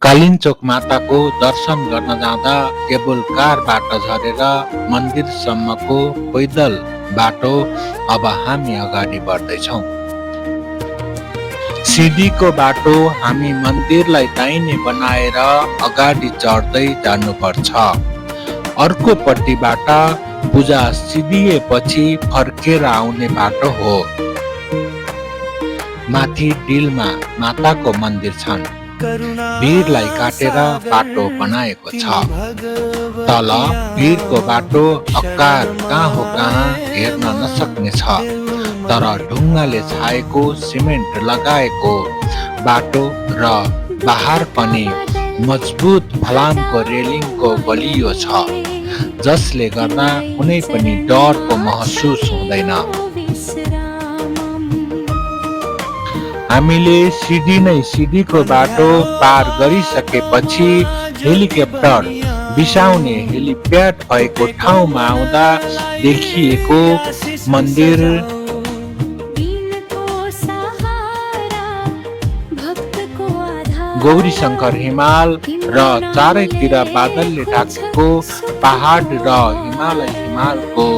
कालिन्चोक माताको दर्शन गर्न जाँदा केबुल कारबाट झरेर मन्दिरसम्मको पैदल बाटो अब हामी अगाडि बढ्दैछौँ। सिडीको बाटो हामी मन्दिरलाई दाहिने बनाएर अगाडि चढ्दै जानुपर्छ। अर्कोपट्टिबाट पूजा सिद्धिएपछि फर्केर आउने बाटो हो। माथि डिलमा माताको मन्दिर छन्। भिरलाई काटेर बाटो बनाएको छ। तल भिरको बाटो अक्कार कहाँ हो कहाँ हेर्न नसक्ने छ, तर ढुङ्गाले छाएको सिमेन्ट लगाएको बाटो र बाहर पनि मजबुत फलामको रेलिङको बलियो छ, जसले गर्दा कुनै पनि डरको महसुस हुँदैन। हामीले सिडीको बाटो पार गरिसकेपछि हेलिकप्टर बिसाउने हेलिप्याड भएको ठाउँमा आउँदा देखिएको मन्दिर गौरीशङ्कर हिमाल र चारैतिर बादलले ढाकेको पहाड र हिमालको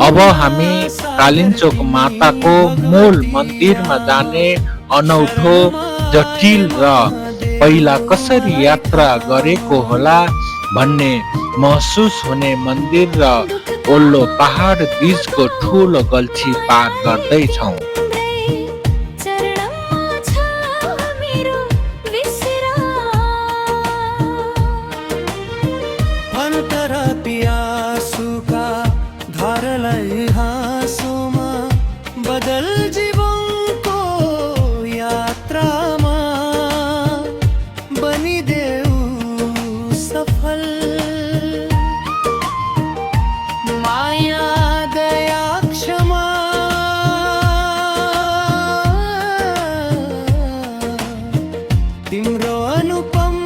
अब हामी कालिन्चोक माताको मूल मन्दिरमा जाने अनौठो, जटिल र पहिला कसरी यात्रा गरेको होला भन्ने महसुस हुने मन्दिर र ओल्लो पहाड बीचको ठुलो गल्छी पार गर्दैछौँ। बदल जीवनको यात्रामा बनिदेऊ सफल। माया दया क्षमा तिम्रो अनुपम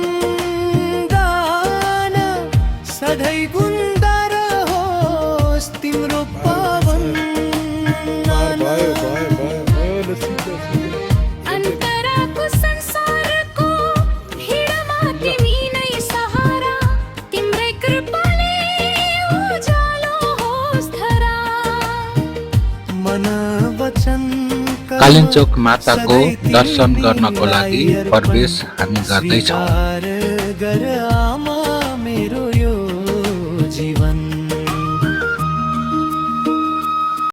दान सधैँ गुन्दा रहोस् तिम्रो पावन। कालिन्चोक माताको दर्शन गर्नको लागि प्रवेश हामी गर्दैछौँ।